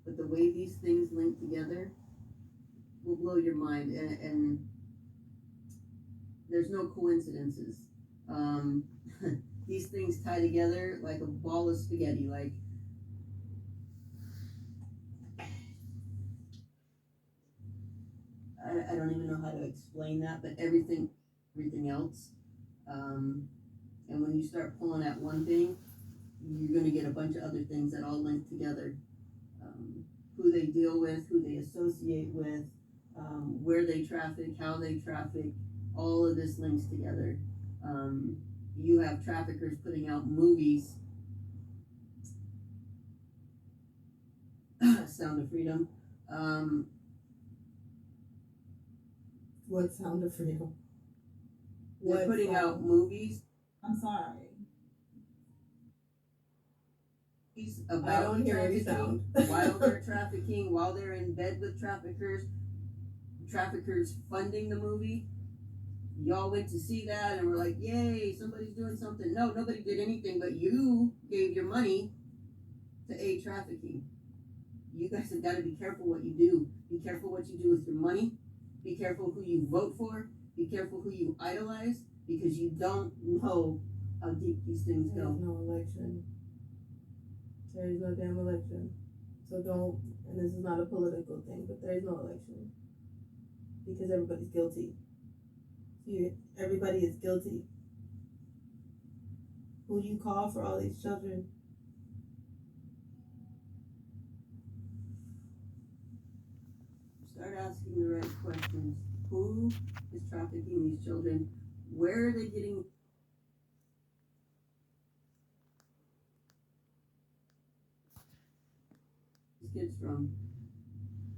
but the way these things link together will blow your mind, and there's no coincidences. Um, these things tie together like a ball of spaghetti. Like I don't even know how to explain that, but everything else. Um, and when you start pulling at one thing, you're going to get a bunch of other things that all link together. Who they deal with, who they associate with, where they traffic, how they traffic, all of this links together. Um, you have traffickers putting out movies, Sound of Freedom. Um, What Sound of Freedom? they're putting out movies. I'm sorry. About I don't hear any sound. While they're trafficking, while they're in bed with traffickers funding the movie. Y'all went to see that and were like, yay, somebody's doing something. No, nobody did anything, but you gave your money to aid trafficking. You guys have got to be careful what you do. Be careful what you do with your money. Be careful who you vote for. Be careful who you idolize, because you don't know how deep these things go. There's no election. There is no damn election. So don't, and this is not a political thing, but there is no election. Because everybody's guilty. Everybody is guilty. Who do you call for all these children? Start asking the right questions. Who is trafficking these children? Where are they getting these kids from?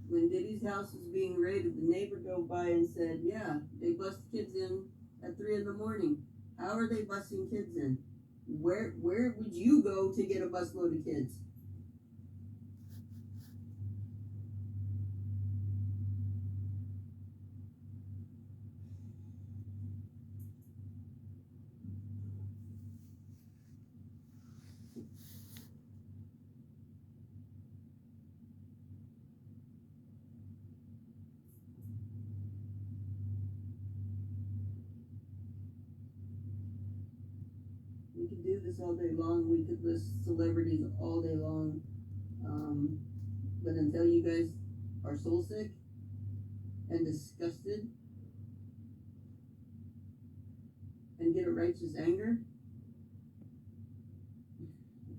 When Diddy's house was being raided, the neighbor drove by and said, yeah, they bust kids in at 3 a.m. How are they busting kids in? Where would you go to get a busload of kids? We could do this all day long. We could list celebrities all day long. But until you guys are soul sick and disgusted and get a righteous anger,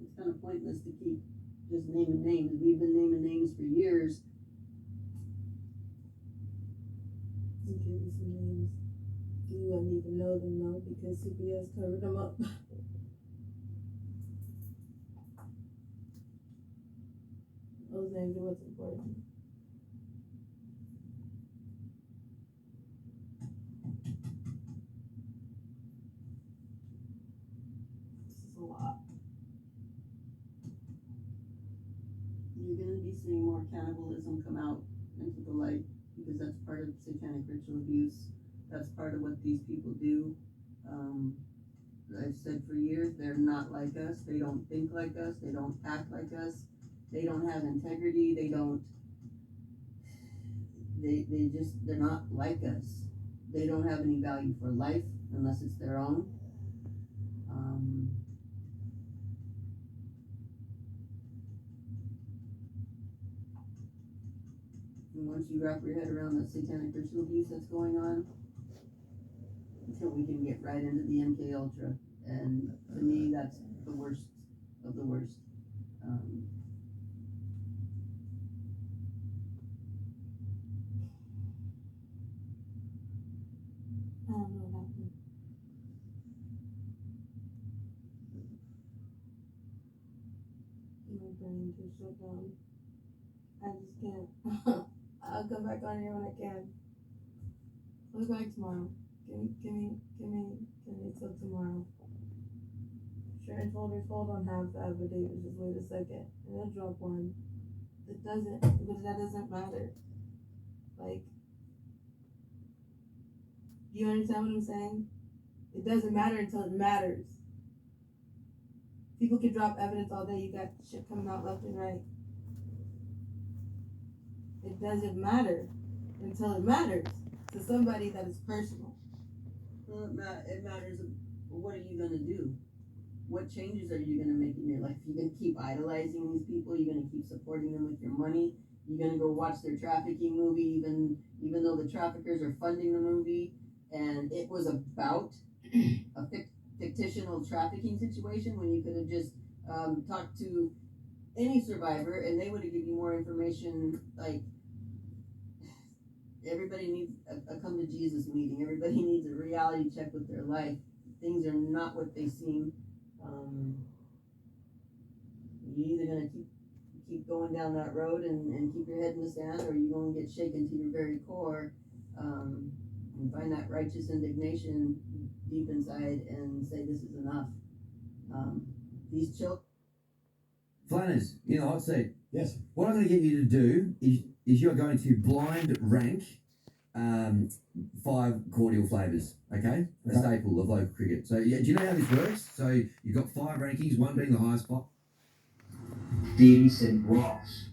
it's kind of pointless to keep just naming names. We've been naming names for years. I'll give you some names. You wouldn't even know them though, because CBS covered them up. Those names are what's important. This is a lot. You're going to be seeing more cannibalism come out into the light, because that's part of satanic ritual abuse. That's part of what these people do. I've said for years, they're not like us. They don't think like us. They don't act like us. They don't have integrity. They're not like us. They don't have any value for life unless it's their own. And once you wrap your head around the satanic ritual abuse that's going on, until we can get right into the MK Ultra, and to me, that's the worst of the worst. I don't know what happened. My brain just shut down. I just can't. I'll come back on here when I can. I'll be back tomorrow. Give me till tomorrow. Sharon folders hold on half the affidavit. Just wait a second, and they'll drop one. It doesn't, but that doesn't matter. Like, do you understand what I'm saying? It doesn't matter until it matters. People can drop evidence all day. You got shit coming out left and right. it doesn't matter until it matters to somebody that is personal. Well, it matters. What are you gonna do? What changes are you gonna make in your life? You're gonna keep idolizing these people. You're gonna keep supporting them with your money. You're gonna go watch their trafficking movie, even though the traffickers are funding the movie, and it was about a fictional trafficking situation when you could have just talked to any survivor and they would have given you more information. Like, everybody needs a come to Jesus meeting. Everybody needs a reality check with their life. Things are not what they seem. You're either gonna keep going down that road and keep your head in the sand, or you're gonna get shaken to your very core, and find that righteous indignation deep inside and say, this is enough. These children. Flanners, in the hot seat. Yes. What I'm going to get you to do is you're going to blind rank 5 cordial flavours, okay? A Okay. staple of local cricket. So, yeah, do you know how this works? So, you've got 5 rankings, one being the highest spot. Dearly St. Ross.